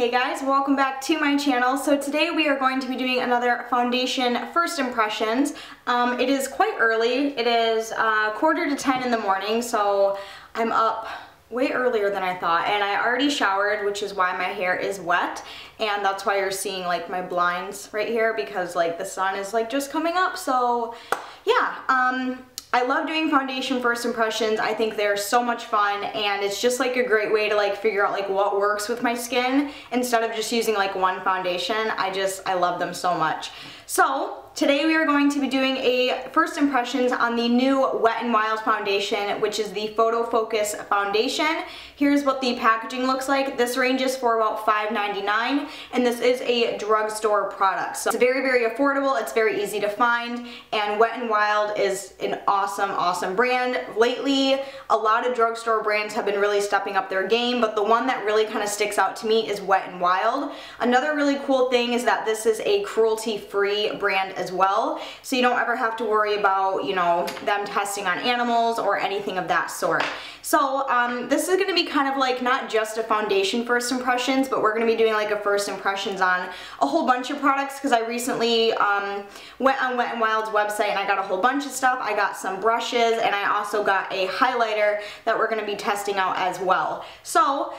Hey guys, welcome back to my channel. So today we are going to be doing another foundation first impressions. It is quite early. It is 9:45 in the morning, so I'm up way earlier than I thought, and I already showered, which is why my hair is wet, and that's why you're seeing like my blinds right here, because like the sun is like just coming up. So yeah, I love doing foundation first impressions. I think they're so much fun, and it's just like a great way to like figure out like what works with my skin instead of just using like one foundation. I love them so much. So today we are going to be doing a first impressions on the new Wet n Wild foundation, which is the Photo Focus foundation. Here's what the packaging looks like. This ranges for about $5.99, and this is a drugstore product. So it's very, very affordable. It's very easy to find, and Wet n Wild is an awesome brand. Lately, a lot of drugstore brands have been really stepping up their game, but the one that really kind of sticks out to me is Wet n Wild. Another really cool thing is that this is a cruelty-free brand as well, so you don't ever have to worry about, you know, them testing on animals or anything of that sort. So this is going to be kind of like not just a foundation first impressions, but we're going to be doing like a first impressions on a whole bunch of products, because I recently went on Wet n Wild's website and I got a whole bunch of stuff. I got some brushes, and I also got a highlighter that we're going to be testing out as well. So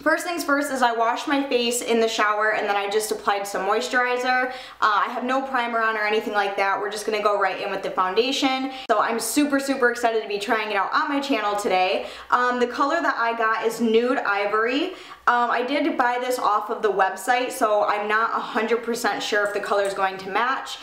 first things first is I washed my face in the shower, and then I just applied some moisturizer. I have no primer on or anything like that. We're just going to go right in with the foundation. So I'm super excited to be trying it out on my channel today. The color that I got is Nude Ivory. I did buy this off of the website, so I'm not 100% sure if the color is going to match.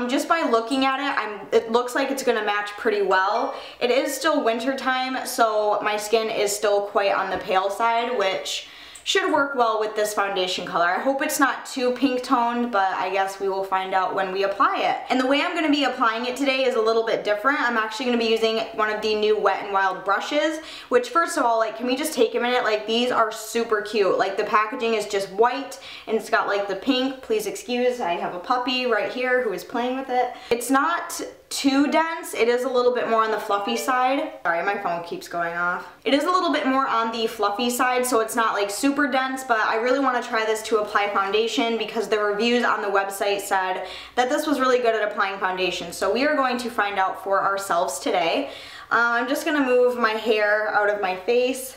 Just by looking at it, it looks like it's going to match pretty well. It is still winter time, so my skin is still quite on the pale side, which should work well with this foundation color. I hope it's not too pink toned, but I guess we will find out when we apply it. And the way I'm going to be applying it today is a little bit different. I'm actually going to be using one of the new Wet n Wild brushes, which first of all, like, can we just take a minute? Like, these are super cute. Like, the packaging is just white and it's got like the pink. Please excuse, I have a puppy right here who is playing with it. It's not too dense. It is a little bit more on the fluffy side. Sorry, my phone keeps going off. It is a little bit more on the fluffy side, so it's not like super dense, but I really want to try this to apply foundation because the reviews on the website said that this was really good at applying foundation. So we are going to find out for ourselves today. I'm just going to move my hair out of my face,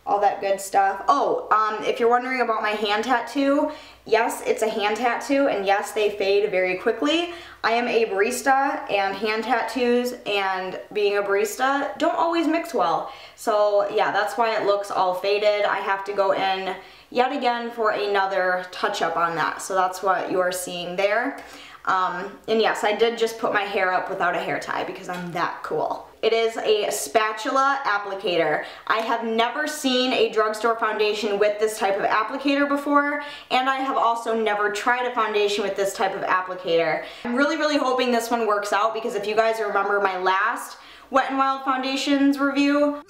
all that good stuff. Oh, if you're wondering about my hand tattoo, yes, it's a hand tattoo, and yes, they fade very quickly. I am a barista, and hand tattoos and being a barista don't always mix well. So yeah, that's why it looks all faded. I have to go in yet again for another touch-up on that. So that's what you're seeing there. And yes, I did just put my hair up without a hair tie because I'm that cool. It is a spatula applicator. I have never seen a drugstore foundation with this type of applicator before, and I have also never tried a foundation with this type of applicator. I'm really hoping this one works out, because if you guys remember my last Wet n Wild foundations review,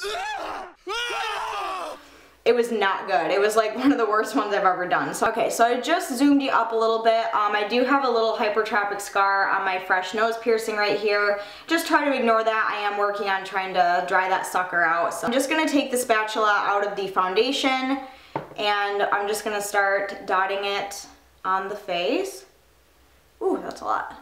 it was not good. It was like one of the worst ones I've ever done. So, okay, so I just zoomed you up a little bit. I do have a little hypertrophic scar on my fresh nose piercing right here. Just try to ignore that. I am working on trying to dry that sucker out. So I'm just gonna take the spatula out of the foundation, and I'm just gonna start dotting it on the face. Ooh, that's a lot.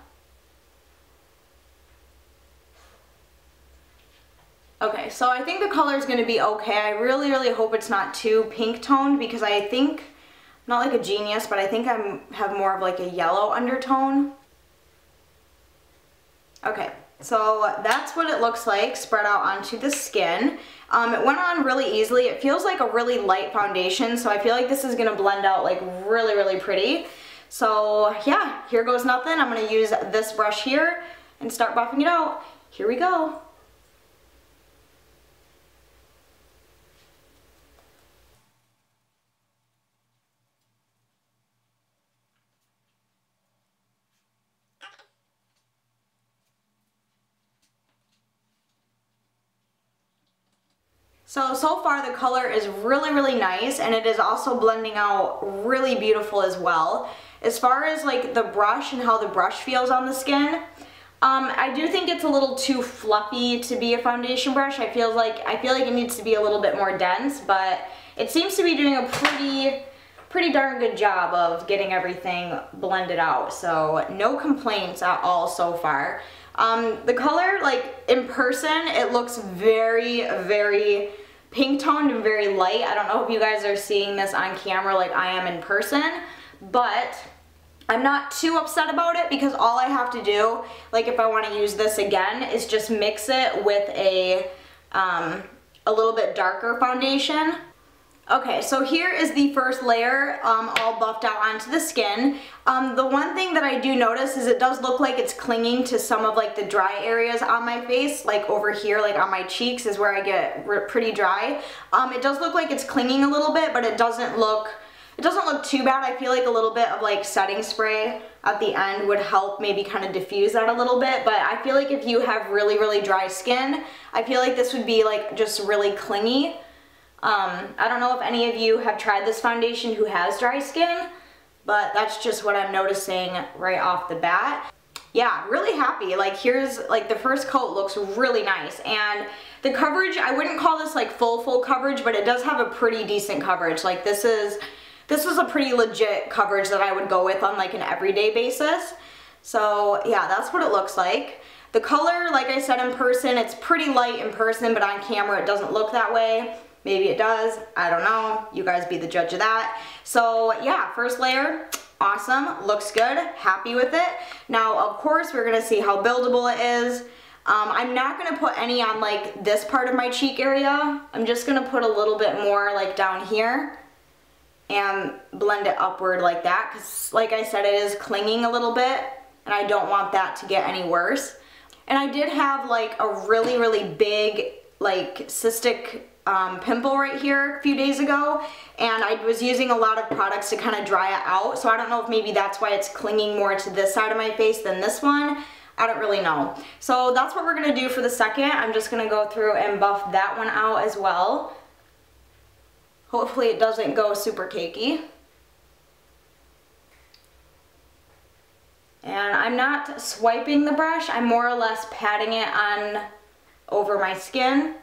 Okay, so I think the color is going to be okay. I really hope it's not too pink toned, because I think, I'm not like a genius, but I think I have more of like a yellow undertone. Okay, so that's what it looks like spread out onto the skin. It went on really easily. It feels like a really light foundation, so I feel like this is going to blend out like really pretty. So yeah, here goes nothing. I'm going to use this brush here and start buffing it out. Here we go. So far the color is really nice, and it is also blending out really beautiful as well. As far as like the brush and how the brush feels on the skin, I do think it's a little too fluffy to be a foundation brush. I feel like it needs to be a little bit more dense, but it seems to be doing a pretty darn good job of getting everything blended out. So no complaints at all so far. The color, like in person, it looks very, very pink toned and very light. I don't know if you guys are seeing this on camera like I am in person, but I'm not too upset about it because all I have to do, like if I want to use this again, is just mix it with a little bit darker foundation. Okay, so here is the first layer all buffed out onto the skin. The one thing that I do notice is it does look like it's clinging to some of like the dry areas on my face, like over here, like on my cheeks is where I get pretty dry. It does look like it's clinging a little bit, but it doesn't look too bad. I feel like a little bit of like setting spray at the end would help maybe kind of diffuse that a little bit, but I feel like if you have really, really dry skin, I feel like this would be like just really clingy. I don't know if any of you have tried this foundation who has dry skin, but that's just what I'm noticing right off the bat. Yeah, really happy. Like here's like the first coat looks really nice, and the coverage, I wouldn't call this like full coverage, but it does have a pretty decent coverage. Like this is a pretty legit coverage that I would go with on like an everyday basis. So yeah, that's what it looks like. The color, like I said, in person, it's pretty light in person, but on camera it doesn't look that way. Maybe it does, I don't know. You guys be the judge of that. So yeah, first layer, awesome, looks good, happy with it. Now, of course, we're gonna see how buildable it is. I'm not gonna put any on like this part of my cheek area. I'm just gonna put a little bit more like down here and blend it upward like that, because like I said, it is clinging a little bit and I don't want that to get any worse. And I did have like a really, really big like cystic pimple right here a few days ago, and I was using a lot of products to kind of dry it out, so I don't know if maybe that's why it's clinging more to this side of my face than this one. I don't really know. So that's what we're gonna do for the second. I'm just gonna go through and buff that one out as well. Hopefully it doesn't go super cakey. And I'm not swiping the brush, I'm more or less patting it on over my skin.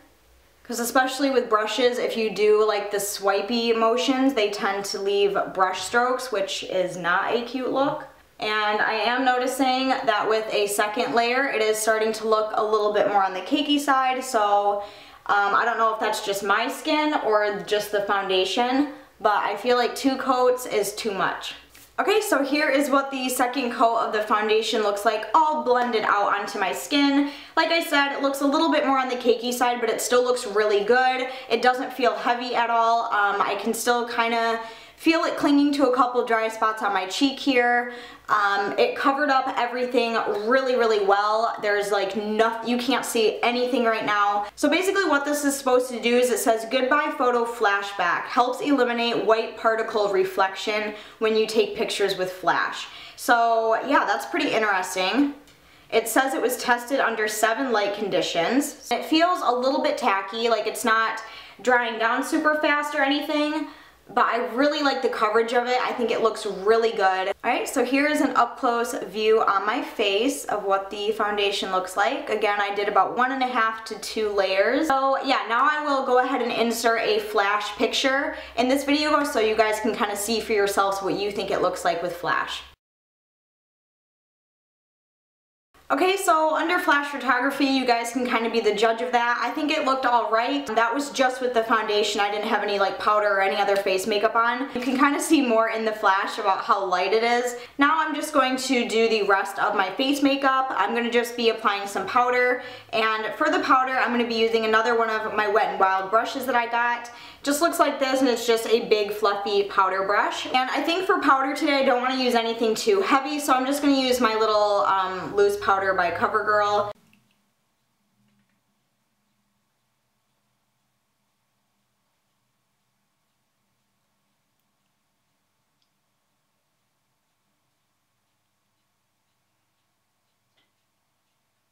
Because especially with brushes, if you do like the swipey motions, they tend to leave brush strokes, which is not a cute look. And I am noticing that with a second layer, it is starting to look a little bit more on the cakey side. So I don't know if that's just my skin or just the foundation, but I feel like 2 coats is too much. Okay, so here is what the second coat of the foundation looks like, all blended out onto my skin. Like I said, it looks a little bit more on the cakey side, but it still looks really good. It doesn't feel heavy at all. I can still kind of feel it clinging to a couple dry spots on my cheek here. It covered up everything really, really well. There's like nothing, you can't see anything right now. So basically what this is supposed to do is it says goodbye photo flashback, helps eliminate white particle reflection when you take pictures with flash. So yeah, that's pretty interesting. It says it was tested under 7 light conditions. It feels a little bit tacky, like it's not drying down super fast or anything, but I really like the coverage of it. I think it looks really good. Alright, so here is an up-close view on my face of what the foundation looks like. Again, I did about 1.5 to 2 layers. So yeah, now I will go ahead and insert a flash picture in this video so you guys can kind of see for yourselves what you think it looks like with flash. Okay, so under flash photography, you guys can kind of be the judge of that. I think it looked alright. That was just with the foundation. I didn't have any like powder or any other face makeup on. You can kind of see more in the flash about how light it is. Now I'm just going to do the rest of my face makeup. I'm going to just be applying some powder, and for the powder I'm going to be using another one of my Wet n Wild brushes that I got. Just looks like this, and it's just a big fluffy powder brush. And I think for powder today I don't want to use anything too heavy, so I'm just going to use my little loose powder by CoverGirl.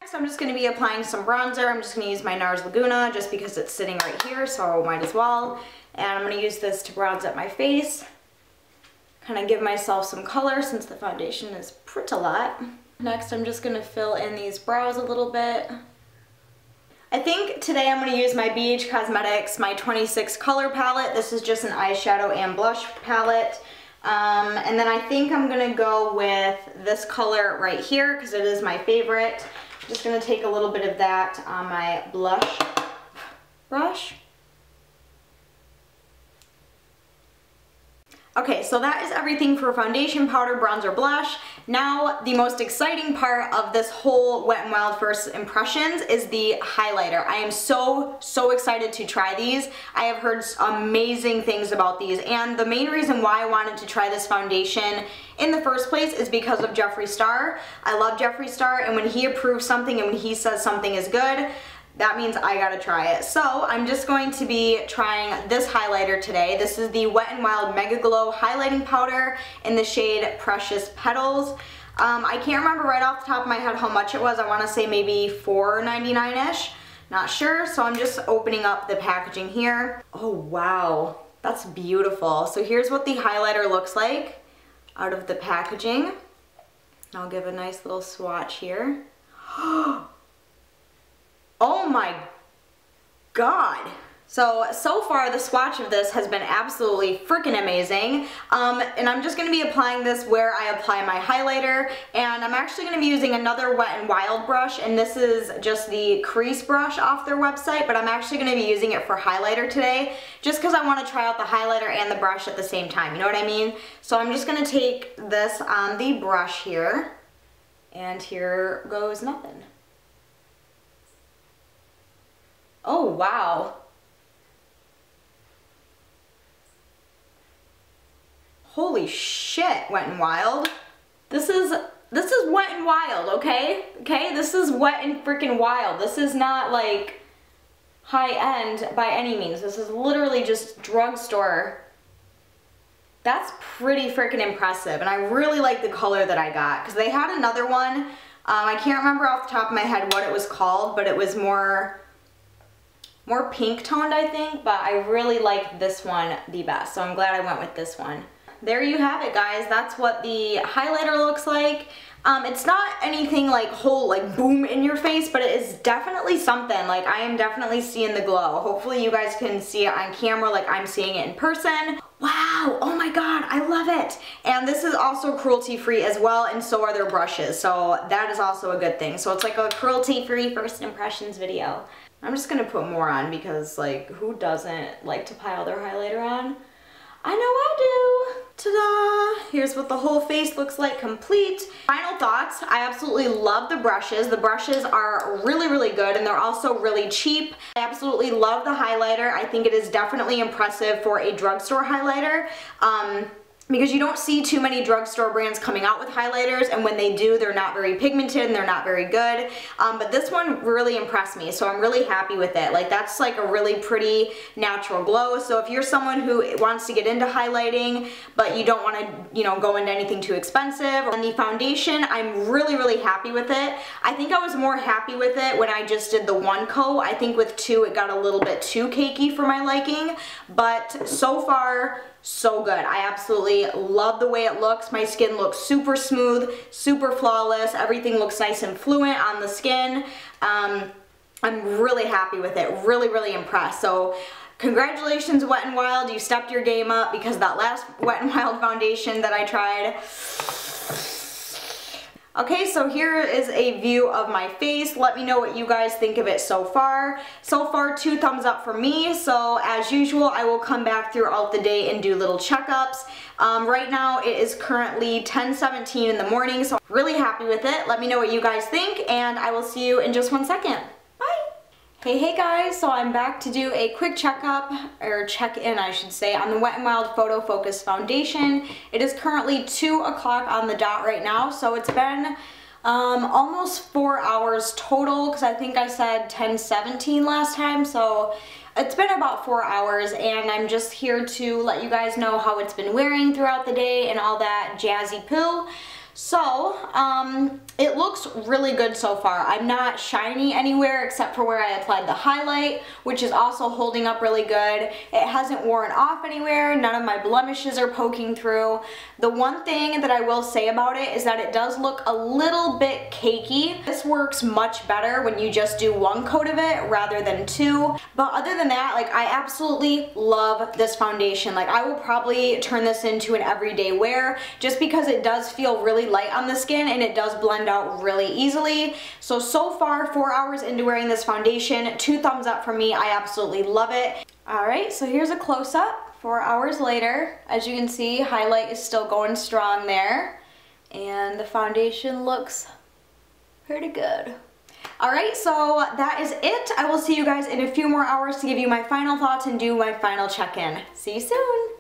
Next I'm just going to be applying some bronzer. I'm just going to use my NARS Laguna just because it's sitting right here, so might as well. And I'm going to use this to bronze up my face. Kind of give myself some color since the foundation is pretty light. Next I'm just going to fill in these brows a little bit. I think today I'm going to use my BH Cosmetics, my 26 color palette. This is just an eyeshadow and blush palette. And then I think I'm going to go with this color right here because it is my favorite. I'm just going to take a little bit of that on my blush brush. Okay, so that is everything for foundation, powder, bronzer, blush. Now, the most exciting part of this whole Wet n Wild first impressions is the highlighter. I am so excited to try these. I have heard amazing things about these, and the main reason why I wanted to try this foundation in the first place is because of Jeffree Star. I love Jeffree Star, and when he approves something and when he says something is good, that means I gotta try it. So I'm just going to be trying this highlighter today. This is the Wet n Wild Mega Glow Highlighting Powder in the shade Precious Petals. I can't remember right off the top of my head how much it was. I wanna say maybe $4.99-ish. Not sure, so I'm just opening up the packaging here. Oh wow, that's beautiful. So here's what the highlighter looks like out of the packaging. I'll give a nice little swatch here. Oh my God. So far the swatch of this has been absolutely freaking amazing. And I'm just going to be applying this where I apply my highlighter. And I'm actually going to be using another Wet n Wild brush. And this is just the Crease Brush off their website. But I'm actually going to be using it for highlighter today. Just because I want to try out the highlighter and the brush at the same time. You know what I mean? So I'm just going to take this on the brush here. And here goes nothing. Oh, wow. Holy shit, Wet n Wild. This is Wet n Wild, okay? Okay, this is Wet n freaking Wild. This is not like high end by any means. This is literally just drugstore. That's pretty freaking impressive, and I really like the color that I got because they had another one. I can't remember off the top of my head what it was called, but it was more pink toned, I think, but I really like this one the best, so I'm glad I went with this one. There you have it, guys. That's what the highlighter looks like. It's not anything like whole, like boom in your face, but it is definitely something. Like, I am definitely seeing the glow. Hopefully you guys can see it on camera like I'm seeing it in person. Wow, oh my God, I love it. And this is also cruelty-free as well, and so are their brushes, so that is also a good thing. So it's like a cruelty-free first impressions video. I'm just gonna put more on because, like, who doesn't like to pile their highlighter on? I know I do. Ta-da! Here's what the whole face looks like complete. Final thoughts, I absolutely love the brushes. The brushes are really good, and they're also really cheap. I absolutely love the highlighter. I think it is definitely impressive for a drugstore highlighter. Because you don't see too many drugstore brands coming out with highlighters, and when they do, they're not very pigmented and they're not very good. But this one really impressed me, so I'm really happy with it. Like, that's like a really pretty natural glow. So if you're someone who wants to get into highlighting, but you don't want to, you know, go into anything too expensive. And the foundation, I'm really happy with it. I think I was more happy with it when I just did the one coat. I think with two, it got a little bit too cakey for my liking, but so far, so good. I absolutely love the way it looks. My skin looks super smooth, super flawless. Everything looks nice and fluent on the skin. I'm really happy with it. Really impressed. So congratulations, Wet n Wild. You stepped your game up because that last Wet n Wild foundation that I tried. Okay, so here is a view of my face. Let me know what you guys think of it so far. So far, 2 thumbs up for me. So as usual, I will come back throughout the day and do little checkups. Right now, it is currently 10:17 in the morning, so I'm really happy with it. Let me know what you guys think, and I will see you in just 1 second. Hey guys, so I'm back to do a quick checkup, or check-in I should say, on the Wet n Wild Photo Focus Foundation. It is currently 2 o'clock on the dot right now, so it's been almost 4 hours total, because I think I said 10:17 last time, so it's been about 4 hours, and I'm just here to let you guys know how it's been wearing throughout the day and all that jazzy poo. So, it looks really good so far. I'm not shiny anywhere except for where I applied the highlight, which is also holding up really good. It hasn't worn off anywhere. None of my blemishes are poking through. The one thing that I will say about it is that it does look a little bit cakey. This works much better when you just do one coat of it rather than two. But other than that, like, I absolutely love this foundation. Like, I will probably turn this into an everyday wear just because it does feel really light on the skin and it does blend out really easily. So far, 4 hours into wearing this foundation, 2 thumbs up for me. I absolutely love it. Alright, so here's a close-up 4 hours later. As you can see, highlight is still going strong there. And the foundation looks pretty good. Alright, so that is it. I will see you guys in a few more hours to give you my final thoughts and do my final check-in. See you soon!